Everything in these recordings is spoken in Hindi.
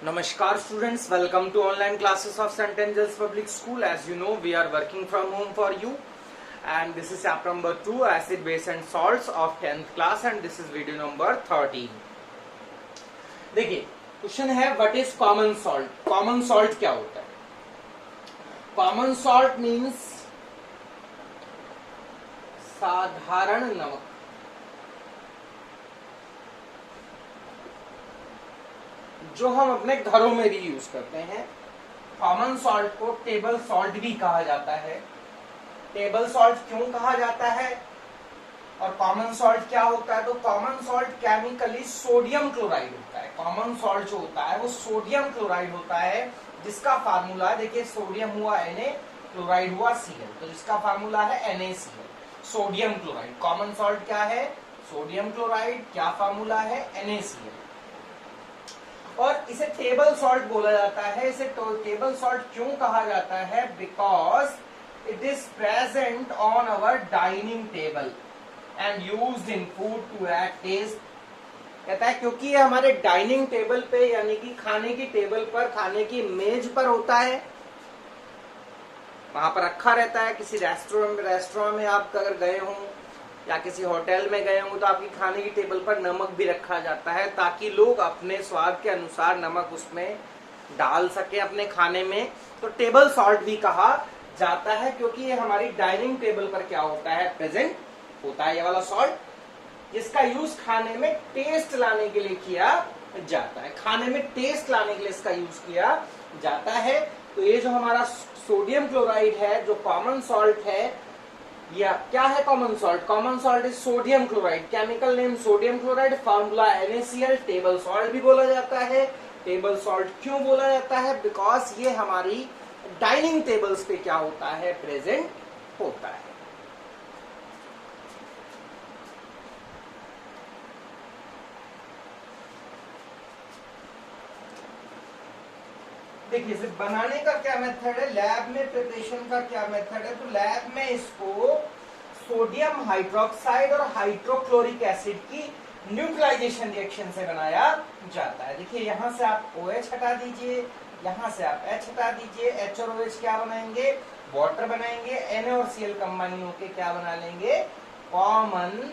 Namaskar students, welcome to online classes of St. Angels Public School. As you know, we are working from home for you, and this is chapter number 2, acid, base and salts of 10th class, and this is video number 13. देखिए क्वेश्चन है what is common salt. Common salt क्या होता है? कॉमन सॉल्ट मीन्स साधारण नमक। जो हम अपने घरों में भी यूज करते हैं। कॉमन सॉल्ट को टेबल सॉल्ट भी कहा जाता है। टेबल सॉल्ट क्यों कहा जाता है और कॉमन सॉल्ट क्या होता है? तो common salt chemically sodium chloride होता है। कॉमन सॉल्ट जो होता है वो सोडियम क्लोराइड होता है, जिसका फार्मूला देखिए, सोडियम हुआ Na, क्लोराइड हुआ Cl, तो जिसका फार्मूला है NaCl, sodium chloride. Common salt क्या है? Sodium chloride. क्या फार्मूला है? NaCl। और इसे टेबल सॉल्ट बोला जाता है। इसे टेबल सॉल्ट क्यों कहा जाता है? Because it is present on our dining table and used in food to add taste. कहता है क्योंकि ये हमारे डाइनिंग टेबल पे, यानी कि खाने की टेबल पर, खाने की मेज पर होता है, वहां पर रखा रहता है। किसी रेस्टोरेंट में आप अगर गए हों या किसी होटल में गए हों तो आपकी खाने की टेबल पर नमक भी रखा जाता है, ताकि लोग अपने स्वाद के अनुसार नमक उसमें डाल सके अपने खाने में। तो टेबल सॉल्ट भी कहा जाता है क्योंकि ये हमारी डाइनिंग टेबल पर क्या होता है? प्रेजेंट होता है ये वाला सॉल्ट, जिसका यूज खाने में टेस्ट लाने के लिए किया जाता है। खाने में टेस्ट लाने के लिए इसका यूज किया जाता है। तो ये जो हमारा सोडियम क्लोराइड है, जो कॉमन सॉल्ट है, या क्या है common salt? Common salt is sodium chloride. Chemical name sodium chloride, formula NaCl। Table salt भी बोला जाता है। टेबल सॉल्ट क्यों बोला जाता है? बिकॉज ये हमारी डाइनिंग टेबल्स पे क्या होता है? प्रेजेंट होता है। देखिए इसे बनाने का क्या मेथड है, लैब में प्रिपरेशन का क्या मेथड है? तो लैब में इसको सोडियम हाइड्रोक्साइड और हाइड्रोक्लोरिक एसिड की न्यूट्रलाइजेशन रिएक्शन से बनाया जाता है। देखिए यहां से आप OH हटा दीजिए, यहां से आप H हटा दीजिए। H और OH क्या बनाएंगे? वाटर बनाएंगे। Na और Cl कंबाइन होके क्या बना लेंगे? कॉमन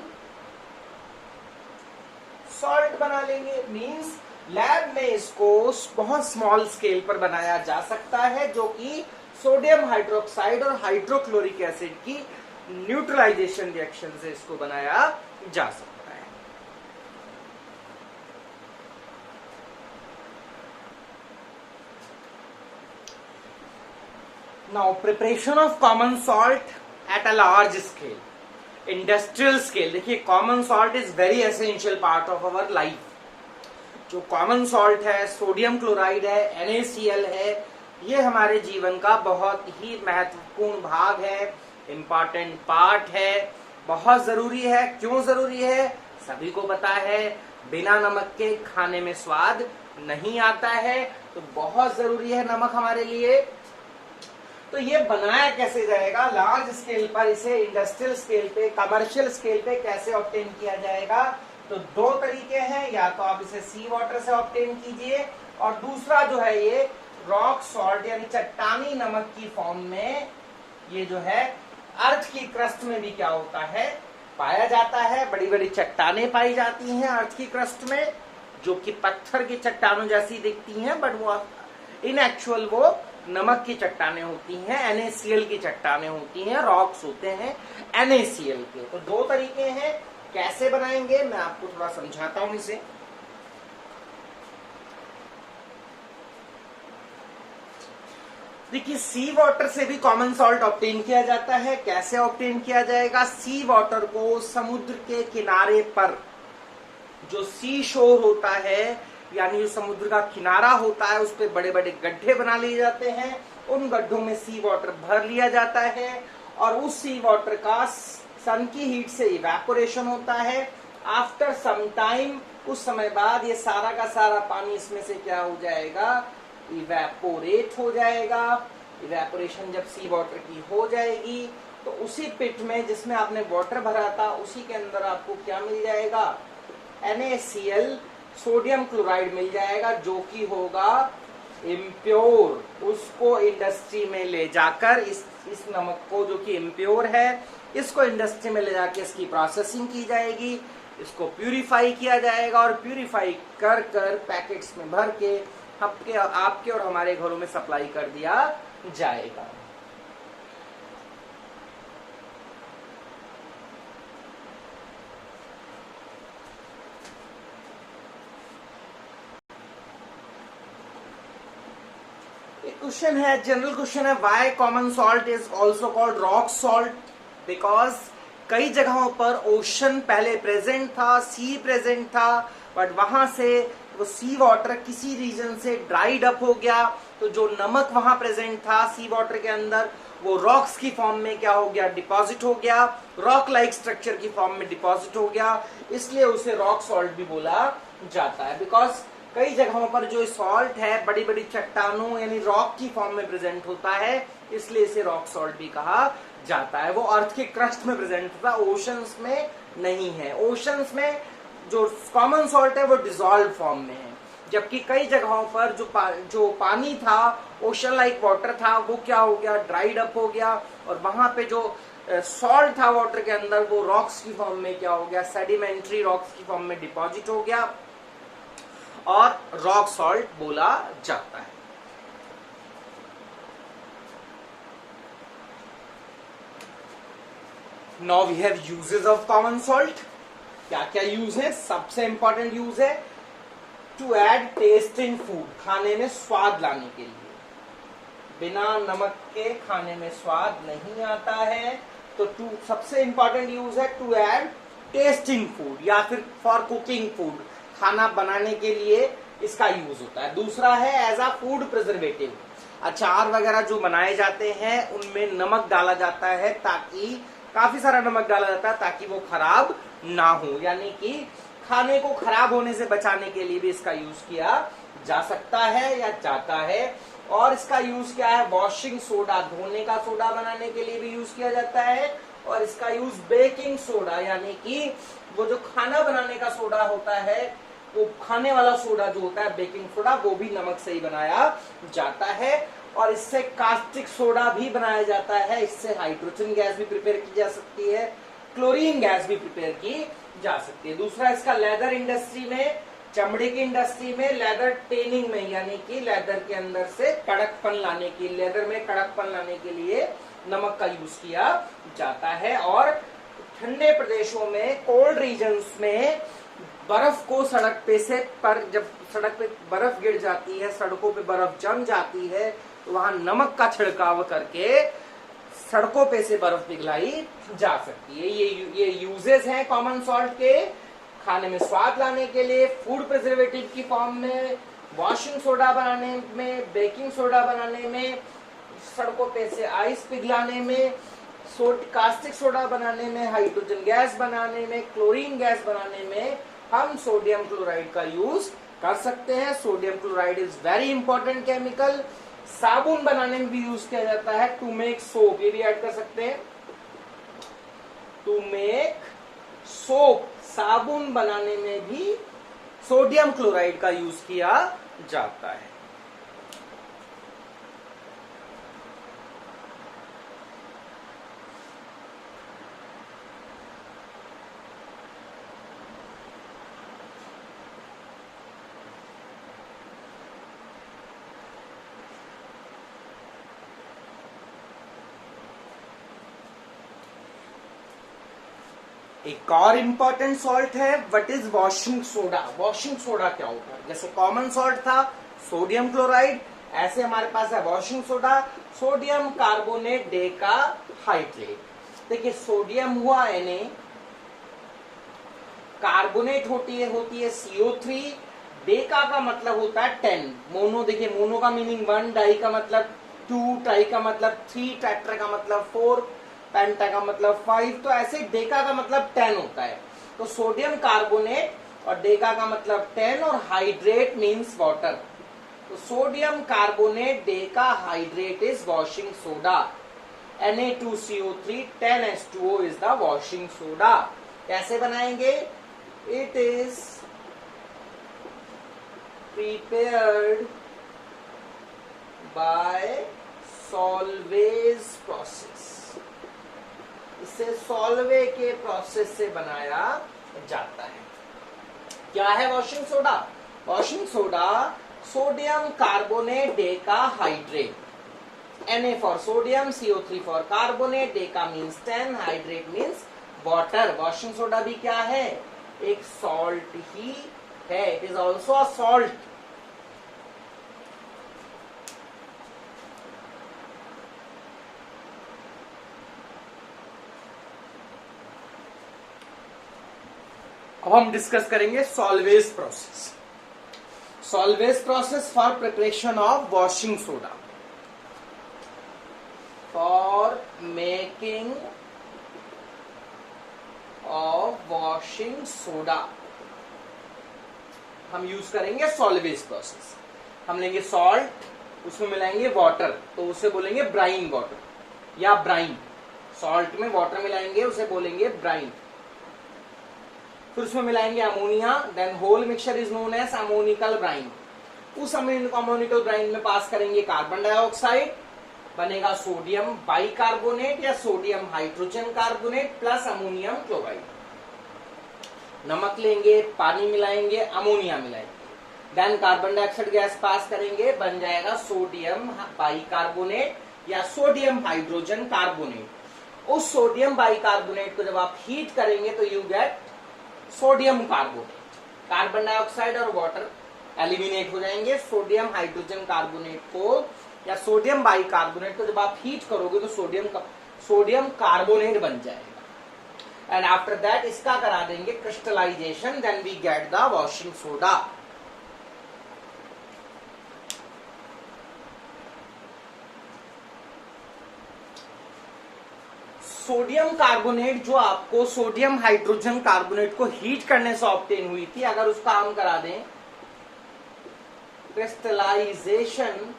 सॉल्ट बना लेंगे। मींस लैब में इसको बहुत स्मॉल स्केल पर बनाया जा सकता है, जो कि सोडियम हाइड्रोक्साइड और हाइड्रोक्लोरिक एसिड की न्यूट्रलाइजेशन रिएक्शन से इसको बनाया जा सकता है। Now preparation of common salt at a large scale, industrial scale. देखिए common salt is very essential part of our life. जो कॉमन सॉल्ट है, सोडियम क्लोराइड है, NaCl है, ये हमारे जीवन का बहुत ही महत्वपूर्ण भाग है, इम्पॉर्टेंट पार्ट है, बहुत जरूरी है। क्यों जरूरी है? सभी को पता है, बिना नमक के खाने में स्वाद नहीं आता है, तो बहुत जरूरी है नमक हमारे लिए। तो ये बनाया कैसे जाएगा लार्ज स्केल पर? इसे इंडस्ट्रियल स्केल पे, कमर्शियल स्केल पे कैसे ऑब्टेन किया जाएगा? तो दो तरीके हैं, या तो आप इसे सी वाटर से ऑब्टेन कीजिए, और दूसरा जो है ये रॉक सॉल्ट यानी चट्टानी नमक की फॉर्म में, ये जो है अर्थ की क्रस्ट में भी क्या होता है? पाया जाता है। बड़ी बड़ी चट्टानें पाई जाती हैं अर्थ की क्रस्ट में, जो कि पत्थर की चट्टानों जैसी दिखती हैं, बट वो इन एक्चुअल वो नमक की चट्टानें होती हैं, NaCl की चट्टानें होती हैं, रॉक्स होते हैं NaCl के। तो दो तरीके हैं, कैसे बनाएंगे मैं आपको थोड़ा समझाता हूं इसे। देखिए सी वाटर से भी कॉमन सॉल्ट ऑब्टेन किया जाता है। कैसे ऑब्टेन किया जाएगा? सी वाटर को समुद्र के किनारे पर, जो सी शोर होता है, यानी जो समुद्र का किनारा होता है, उस पे बड़े बड़े गड्ढे बना लिए जाते हैं। उन गड्ढों में सी वाटर भर लिया जाता है, और उस सी वाटर का सन की हीट से इवेपोरेशन होता है। आफ्टर सम टाइम, उस समय बाद ये सारा का सारा पानी इसमें से क्या हो जाएगा? इवेपोरेट हो जाएगा। इवेपोरेशन जब सी वाटर की हो जाएगी तो उसी पिट में जिसमें आपने वाटर भरा था, उसी के अंदर आपको क्या मिल जाएगा? NaCl सोडियम क्लोराइड मिल जाएगा जो कि होगा इम्प्योर। उसको इंडस्ट्री में ले जाकर इस नमक को जो कि इम्प्योर है इसको इंडस्ट्री में ले जाकर इसकी प्रोसेसिंग की जाएगी, इसको प्यूरिफाई किया जाएगा और प्यूरिफाई कर कर पैकेट्स में भर के आपके और हमारे घरों में सप्लाई कर दिया जाएगा। क्वेश्चन है, जनरल क्वेश्चन है, why common salt is also called rock salt? Because कई जगहों पर ओशन पहले प्रेजेंट था, सी प्रेजेंट था, बट वहां से वो सी वाटर किसी रीजन से ड्राइड अप हो गया, तो जो नमक वहां प्रेजेंट था सी वाटर के अंदर वो रॉक्स की फॉर्म में क्या हो गया, डिपॉजिट हो गया, रॉक लाइक स्ट्रक्चर की फॉर्म में डिपॉजिट हो गया, इसलिए उसे रॉक सॉल्ट भी बोला जाता है। बिकॉज कई जगहों पर जो सॉल्ट है बड़ी बड़ी चट्टानों यानी रॉक की फॉर्म में प्रेजेंट होता है, इसलिए इसे रॉक सॉल्ट भी कहा जाता है। वो अर्थ के क्रस्ट में प्रेजेंट होता है, ओशंस में नहीं है। ओशंस में जो कॉमन सॉल्ट है वो डिसॉल्व फॉर्म में है, जबकि कई जगहों पर जो पानी था, ओशन लाइक वाटर था, वो क्या हो गया, ड्राइड अप हो गया, और वहां पे जो सॉल्ट था वाटर के अंदर वो रॉक्स की फॉर्म में क्या हो गया, सेडिमेंट्री रॉक्स की फॉर्म में डिपॉजिट हो गया और रॉक सॉल्ट बोला जाता है। Now we have uses of common salt. क्या क्या यूज है? सबसे इंपॉर्टेंट यूज है to add taste in food, खाने में स्वाद लाने के लिए। बिना नमक के खाने में स्वाद नहीं आता है, तो सबसे इंपॉर्टेंट यूज है to add taste in food, या फिर फॉर कुकिंग फूड, खाना बनाने के लिए इसका यूज होता है। दूसरा है एज अ फूड प्रिजर्वेटिव, अचार वगैरह जो बनाए जाते हैं उनमें नमक डाला जाता है, ताकि काफी सारा नमक डाला जाता है ताकि वो खराब ना हो, यानी कि खाने को खराब होने से बचाने के लिए भी इसका यूज किया जा सकता है या जाता है। और इसका यूज क्या है? वॉशिंग सोडा, धोने का सोडा बनाने के लिए भी यूज किया जाता है, और इसका यूज बेकिंग सोडा यानी कि वो जो खाना बनाने का सोडा होता है, वो खाने वाला सोडा जो होता है बेकिंग सोडा, वो भी नमक से ही बनाया जाता है। और इससे कास्टिक सोडा भी बनाया जाता है, इससे हाइड्रोजन गैस भी प्रिपेयर की जा सकती है, क्लोरीन गैस भी प्रिपेयर की जा सकती है। दूसरा इसका लेदर इंडस्ट्री में, चमड़े की इंडस्ट्री में, लेदर टेनिंग में, यानी कि लेदर के अंदर से कड़कपन लाने की, लेदर में कड़कपन लाने के लिए नमक का यूज किया जाता है। और ठंडे प्रदेशों में, कोल्ड रीजन्स में बर्फ को सड़क पे से जब सड़क पे बर्फ गिर जाती है, सड़कों पे बर्फ जम जाती है, तो वहां नमक का छिड़काव करके सड़कों पे से बर्फ पिघलाई जा सकती है। ये यूजेस हैं कॉमन सॉल्ट के, खाने में स्वाद लाने के लिए, फूड प्रिजर्वेटिव की फॉर्म में, वॉशिंग सोडा बनाने में, बेकिंग सोडा बनाने में, सड़कों पे से आइस पिघलाने में, कास्टिक सोडा बनाने में, हाइड्रोजन गैस बनाने में, क्लोरीन गैस बनाने में हम सोडियम क्लोराइड का यूज कर सकते हैं। Sodium chloride is very important chemical. साबुन बनाने में भी यूज किया जाता है, टू मेक सोप, ये भी ऐड कर सकते हैं, टू मेक सोप, साबुन बनाने में भी सोडियम क्लोराइड का यूज किया जाता है। एक और इंपॉर्टेंट सॉल्ट है, what is washing soda. Washing soda क्या होता है? जैसे कॉमन सॉल्ट था सोडियम क्लोराइड, ऐसे हमारे पास है washing soda, sodium carbonate Deka hydrate. देखिए सोडियम हुआ Na, कार्बोनेट होती है CO3, डेका का मतलब होता है 10, मोनो, देखिए मोनो का मीनिंग 1, डाई का मतलब 2, ट्राई का मतलब 3, टेट्रा का मतलब 4, पेंटा का मतलब 5, तो ऐसे डेका का मतलब 10 होता है। तो सोडियम कार्बोनेट और डेका का मतलब 10 और हाइड्रेट मीन्स वाटर, तो sodium carbonate Deka hydrate is washing soda. Na2CO3 10H2O is the washing soda. कैसे बनाएंगे? It is prepared by Solvay's process. इसे सॉल्वे के प्रोसेस से बनाया जाता है. क्या है washing soda? Washing soda sodium carbonate Deka hydrate. Na for sodium, CO3 for carbonate, Deka means 10, hydrate means water. Washing soda भी क्या है? एक सॉल्ट ही है. It is also a salt. अब हम डिस्कस करेंगे Solvay process. Solvay process for preparation of washing soda. For making of washing soda हम यूज करेंगे सॉल्वेज प्रोसेस. हम लेंगे सॉल्ट, उसमें मिलाएंगे वाटर, तो उसे बोलेंगे ब्राइन वाटर या ब्राइन. सॉल्ट में वाटर मिलाएंगे, उसे बोलेंगे ब्राइन. फिर उसमें मिलाएंगे ammonia, then whole mixture is known as ammoniacal brine. उस अमोनिकल ब्राइन में पास करेंगे कार्बन डाइऑक्साइड, बनेगा सोडियम बाइकार्बोनेट या sodium hydrogen carbonate plus ammonium chloride. नमक लेंगे, पानी मिलाएंगे, अमोनिया मिलाएंगे, then carbon dioxide gas pass करेंगे, बन जाएगा सोडियम बाइकार्बोनेट या सोडियम हाइड्रोजन कार्बोनेट. उस सोडियम बाइकार्बोनेट को जब आप हीट करेंगे तो you get sodium carbonate. Carbon dioxide और वाटर एलिमिनेट हो जाएंगे. सोडियम हाइड्रोजन कार्बोनेट को या सोडियम बाइकार्बोनेट को जब आप हीट करोगे तो सोडियम कार्बोनेट बन जाएगा. एंड आफ्टर दैट इसका करा देंगे crystallisation, then we get the washing soda. Sodium carbonate जो आपको सोडियम हाइड्रोजन कार्बोनेट को हीट करने से ऑब्टेन हुई थी, अगर उसका हम करा दें क्रिस्टलाइजेशन,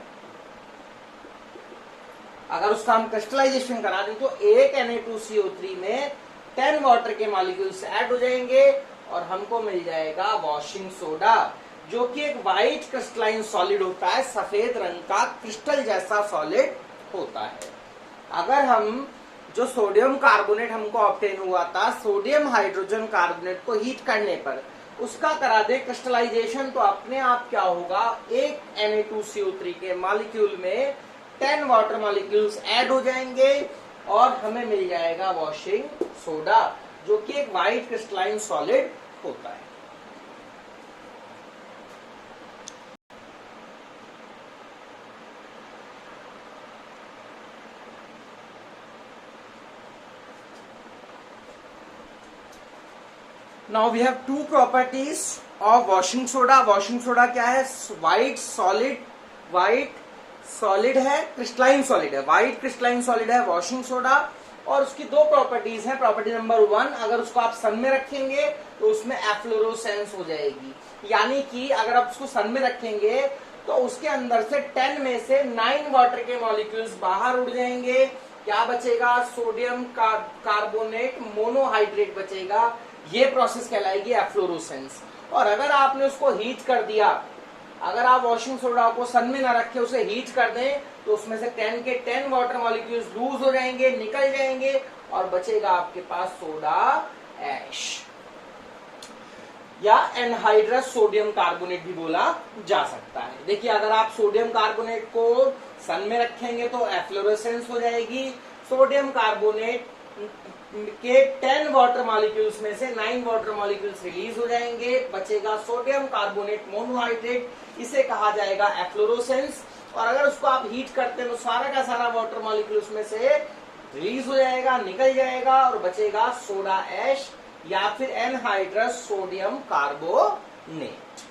अगर उसका हम क्रिस्टलाइजेशन करा दें तो एक Na2CO3 में 10 वाटर के मॉलिक्यूल्स ऐड हो जाएंगे और हमको मिल जाएगा वॉशिंग सोडा, जो कि एक व्हाइट क्रिस्टलाइन सॉलिड होता है, सफेद रंग का क्रिस्टल जैसा सॉलिड होता है. अगर हम जो सोडियम कार्बोनेट हमको ऑब्टेन हुआ था सोडियम हाइड्रोजन कार्बोनेट को हीट करने पर, उसका करा दे क्रिस्टलाइजेशन, तो अपने आप क्या होगा, एक Na2CO3 के मॉलिक्यूल में 10 वाटर मॉलिक्यूल्स ऐड हो जाएंगे और हमें मिल जाएगा वॉशिंग सोडा, जो कि एक व्हाइट क्रिस्टलाइन सॉलिड होता है. Now we have two properties of washing soda. Washing soda क्या है? White solid है, क्रिस्टलाइन सॉलिड है. व्हाइट क्रिस्टलाइन सॉलिड है वॉशिंग सोडा. और उसकी दो प्रॉपर्टीज हैं. प्रॉपर्टी नंबर 1, अगर उसको आप सन में रखेंगे तो उसमें एफ्लोरोसेंस हो जाएगी. यानी कि अगर आप उसको सन में रखेंगे तो उसके अंदर से 10 में से 9 वाटर के मॉलिक्यूल्स बाहर उड़ जाएंगे. क्या बचेगा? सोडियम कार्बोनेट मोनोहाइड्रेट बचेगा. ये प्रोसेस कहलाएगी एफ्लोरोसेंस. और अगर आपने उसको हीट कर दिया, अगर आप वॉशिंग सोडा को सन में ना रखे उसे हीट कर दें तो उसमें से 10 के 10 वाटर मॉलिक्यूल्स लूज हो जाएंगे, निकल जाएंगे और बचेगा आपके पास सोडा ऐश या एनहाइड्रस सोडियम कार्बोनेट भी बोला जा सकता है. देखिए, अगर आप सोडियम कार्बोनेट को सन में रखेंगे तो एफ्लोरोसेंस हो जाएगी. सोडियम कार्बोनेट के 10 वाटर मॉलिक्यूल्स में से 9 वाटर मॉलिक्यूल्स रिलीज हो जाएंगे, बचेगा सोडियम कार्बोनेट मोनोहाइड्रेट. इसे कहा जाएगा एफ्लोरोसेंस. और अगर उसको आप हीट करते हैं तो सारा का सारा वाटर मॉलिक्यूल्स में से रिलीज हो जाएगा, निकल जाएगा और बचेगा सोडा ऐश या फिर एनहाइड्रस सोडियम कार्बोनेट.